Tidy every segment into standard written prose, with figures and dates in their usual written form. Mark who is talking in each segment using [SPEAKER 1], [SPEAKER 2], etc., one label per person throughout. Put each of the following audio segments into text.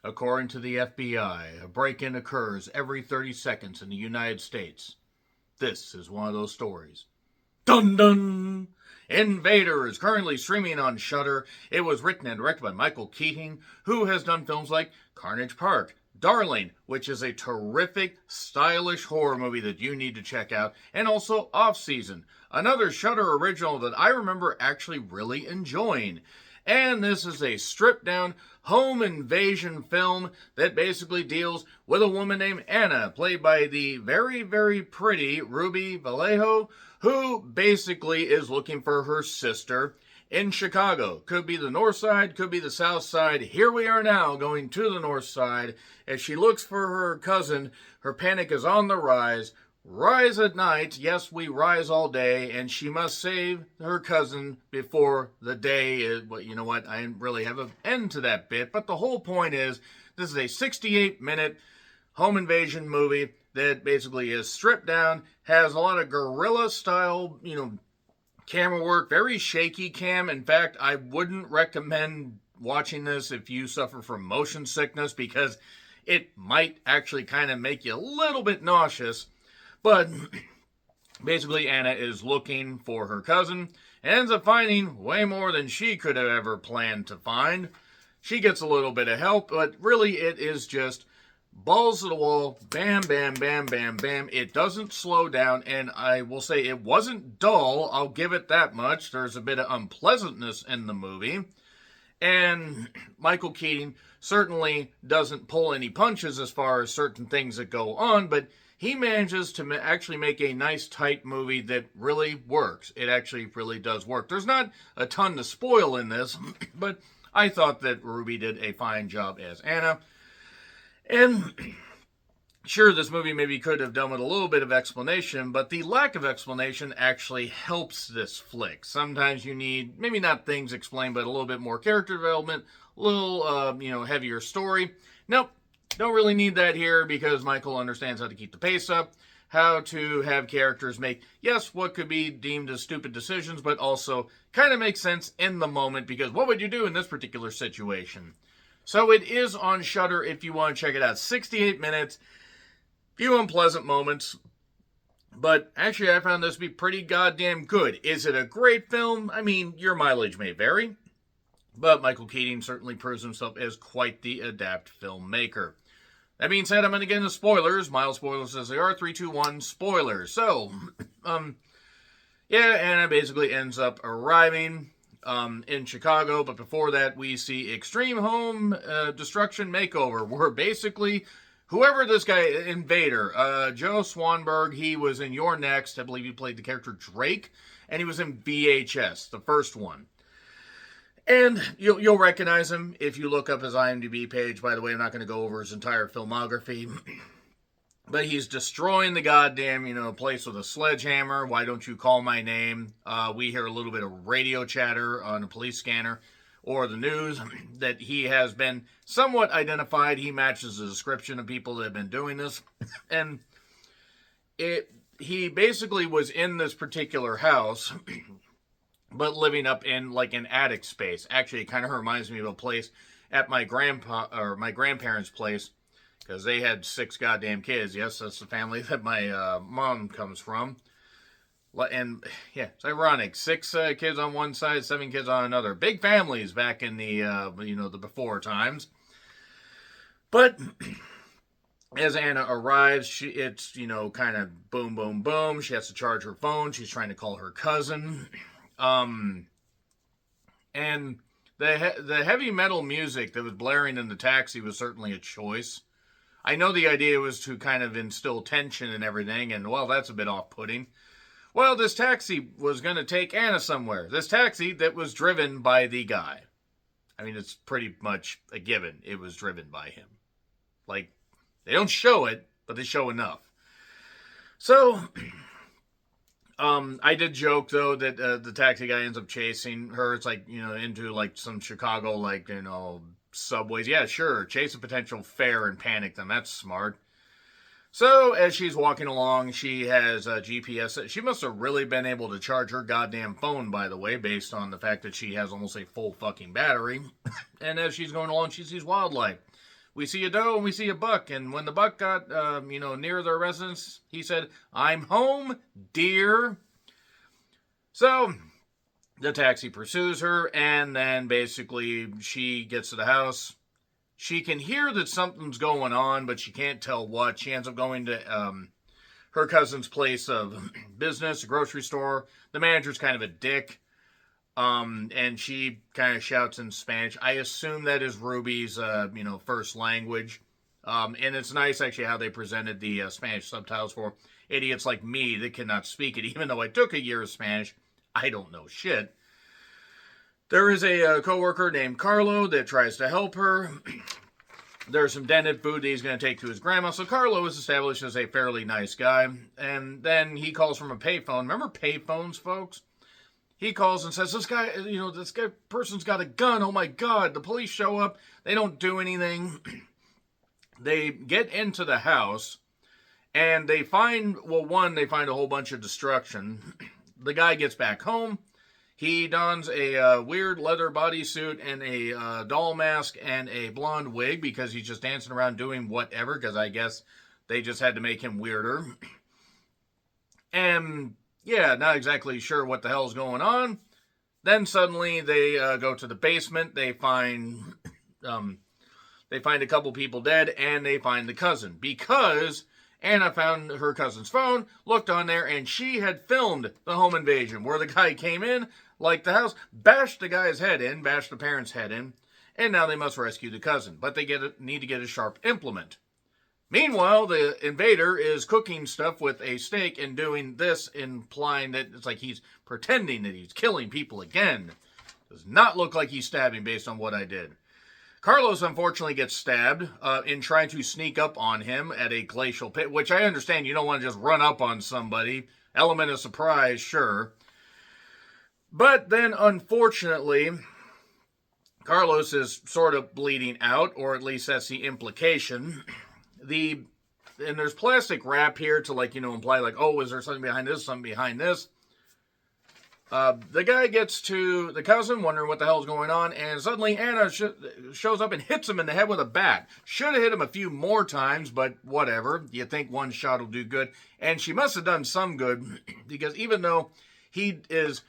[SPEAKER 1] According to the FBI, a break-in occurs every 30 seconds in the United States. This is one of those stories. Dun dun! Invader is currently streaming on Shudder. It was written and directed by Michael Keating, who has done films like Carnage Park, Darling, which is a terrific, stylish horror movie that you need to check out, and also Off Season, another Shudder original that I remember actually really enjoying. And this is a stripped down home invasion film that basically deals with a woman named Anna, played by the very, very pretty Ruby Vallejo, who basically is looking for her sister in Chicago. Could be the north side, could be the south side. Here we are now going to the north side. As she looks for her cousin, her panic is on the rise. Rise at night, yes, we rise all day, and she must save her cousin before the day is, well, you know what, I didn't really have an end to that bit, but the whole point is, this is a 68-minute home invasion movie that basically is stripped down, has a lot of guerrilla-style, camera work, very shaky cam. In fact, I wouldn't recommend watching this if you suffer from motion sickness, because it might actually kind of make you a little bit nauseous. But basically, Anna is looking for her cousin and ends up finding way more than she could have ever planned to find. She gets a little bit of help, but really it is just balls to the wall, bam, bam, bam, bam, bam. It doesn't slow down, and I will say it wasn't dull. I'll give it that much. There's a bit of unpleasantness in the movie. And Michael Keating certainly doesn't pull any punches as far as certain things that go on, but he manages to actually make a nice, tight movie that really works. It actually really does work. There's not a ton to spoil in this, but I thought that Ruby did a fine job as Anna. And sure, this movie maybe could have done with a little bit of explanation, but the lack of explanation actually helps this flick. Sometimes you need, maybe not things explained, but a little bit more character development, a little, heavier story. Nope. Don't really need that here, because Michael understands how to keep the pace up, how to have characters make, yes, what could be deemed as stupid decisions, but also kind of make sense in the moment, because what would you do in this particular situation? So it is on Shudder if you want to check it out. 68 minutes, few unpleasant moments, but actually I found this to be pretty goddamn good. Is it a great film? I mean, your mileage may vary, but Michael Keating certainly proves himself as quite the adept filmmaker. That being said, I'm going to get into spoilers. Mild spoilers as they are. 3, 2, 1, spoilers. So, Anna basically ends up arriving in Chicago, but before that, we see Extreme Home Destruction Makeover, where basically, whoever this guy, Invader, Joe Swanberg, he was in Your Next. I believe he played the character Drake, and he was in VHS, the first one. And you'll recognize him if you look up his IMDb page. By the way, I'm not going to go over his entire filmography. But he's destroying the goddamn, place with a sledgehammer. Why don't you call my name? We hear a little bit of radio chatter on a police scanner or the news that he has been somewhat identified. He matches the description of people that have been doing this. And he basically was in this particular house, but living up in like an attic space. Actually, it kind of reminds me of a place at my grandparents' place, because they had 6 goddamn kids. Yes, that's the family that my mom comes from. And yeah, it's ironic. 6 kids on one side, 7 kids on another. Big families back in the the before times. But as Anna arrives, it's kind of boom, boom, boom. She has to charge her phone. She's trying to call her cousin. And the heavy metal music that was blaring in the taxi was certainly a choice. I know the idea was to kind of instill tension and everything, and well, that's a bit off-putting. Well, this taxi was going to take Anna somewhere. This taxi that was driven by the guy. I mean, it's pretty much a given. It was driven by him. Like, they don't show it, but they show enough. So I did joke, though, that the taxi guy ends up chasing her. It's like, into, like, some Chicago, like, subways. Yeah, sure, chase a potential fare and panic them. That's smart. So, as she's walking along, she has a GPS. She must have really been able to charge her goddamn phone, by the way, based on the fact that she has almost a full fucking battery. And as she's going along, she sees wildlife. we see a doe and we see a buck. And when the buck got, near their residence, he said, "I'm home, dear." So the taxi pursues her, and then basically she gets to the house. She can hear that something's going on, but she can't tell what. She ends up going to her cousin's place of business, a grocery store. The manager's kind of a dick. And she kind of shouts in Spanish. I assume that is Ruby's, first language. And it's nice, actually, how they presented the Spanish subtitles for idiots like me that cannot speak it. Even though I took a year of Spanish, I don't know shit. There is a coworker named Carlo that tries to help her. There's some dented food that he's going to take to his grandma. So Carlo is established as a fairly nice guy. And then he calls from a payphone. Remember payphones, folks? He calls and says, this person's got a gun. Oh my God. The police show up. They don't do anything. They get into the house and they find a whole bunch of destruction. The guy gets back home. He dons a weird leather bodysuit and a doll mask and a blonde wig because he's just dancing around doing whatever, because I guess they just had to make him weirder. And yeah, not exactly sure what the hell's going on. Then suddenly they go to the basement. They find a couple people dead, and they find the cousin, because Anna found her cousin's phone, looked on there, and she had filmed the home invasion where the guy came in, like the house, bashed the guy's head in, bashed the parents' head in, and now they must rescue the cousin. But they need to get a sharp implement. Meanwhile, the invader is cooking stuff with a steak and doing this, implying that it's like he's pretending that he's killing people again. Does not look like he's stabbing based on what I did. Carlos, unfortunately, gets stabbed in trying to sneak up on him at a glacial pit, which I understand you don't want to just run up on somebody. Element of surprise, sure. But then, unfortunately, Carlos is sort of bleeding out, or at least that's the implication. And there's plastic wrap here to, imply, is there something behind this, the guy gets to the cousin, wondering what the hell's going on, and suddenly Anna shows up and hits him in the head with a bat. Should have hit him a few more times, but whatever. You think one shot will do good. And she must have done some good, because even though he is,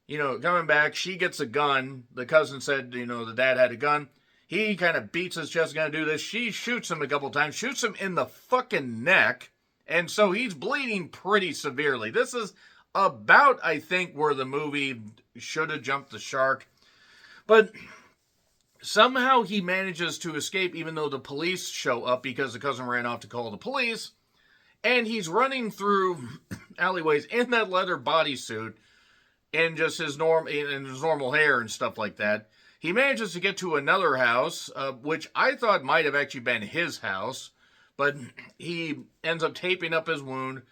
[SPEAKER 1] coming back, she gets a gun. The cousin said, the dad had a gun. He kind of beats his chest, going to do this. She shoots him a couple times, shoots him in the fucking neck, and so he's bleeding pretty severely. This is about, I think, where the movie should have jumped the shark. But somehow he manages to escape, even though the police show up, because the cousin ran off to call the police. And he's running through alleyways in that leather bodysuit and just his normal hair and stuff like that. He manages to get to another house, which I thought might have actually been his house, but he ends up taping up his wound.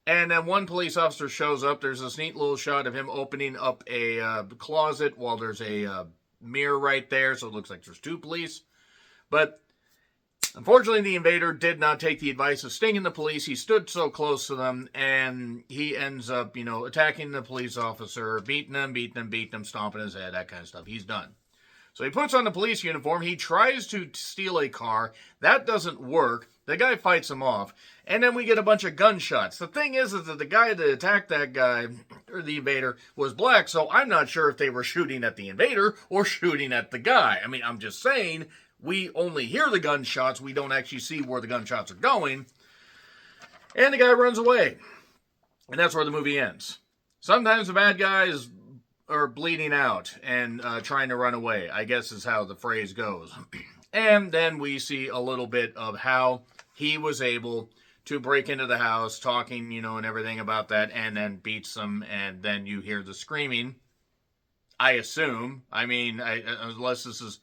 [SPEAKER 1] And then one police officer shows up. There's this neat little shot of him opening up a closet while there's a mirror right there, so it looks like there's two police. But unfortunately, the invader did not take the advice of stinging the police. He stood so close to them, and he ends up, attacking the police officer, beating him, stomping his head, that kind of stuff. He's done. So he puts on the police uniform. He tries to steal a car. That doesn't work. The guy fights him off. And then we get a bunch of gunshots. The thing is that the guy that attacked that guy, or the invader, was black. So I'm not sure if they were shooting at the invader or shooting at the guy. I mean, I'm just saying, we only hear the gunshots. We don't actually see where the gunshots are going. And the guy runs away. And that's where the movie ends. Sometimes the bad guys are bleeding out and trying to run away, I guess is how the phrase goes. And then we see a little bit of how he was able to break into the house, talking, and everything about that, and then beats them, and then you hear the screaming, I assume. I mean, unless this is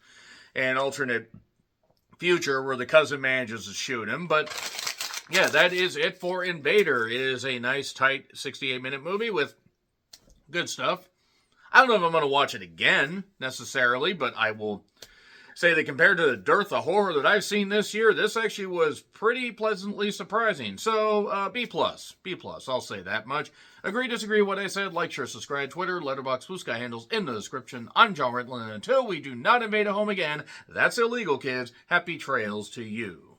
[SPEAKER 1] an alternate future where the cousin manages to shoot him. But yeah, that is it for Invader. It is a nice, tight 68-minute movie with good stuff. I don't know if I'm going to watch it again, necessarily, but I will say that compared to the dearth of horror that I've seen this year, this actually was pretty pleasantly surprising. So, B+. B+. I'll say that much. Agree, disagree with what I said, like, share, subscribe, Twitter, Letterboxd, Blue Sky handles in the description. I'm John Rittland, and until we do not invade a home again, that's illegal, kids. Happy trails to you.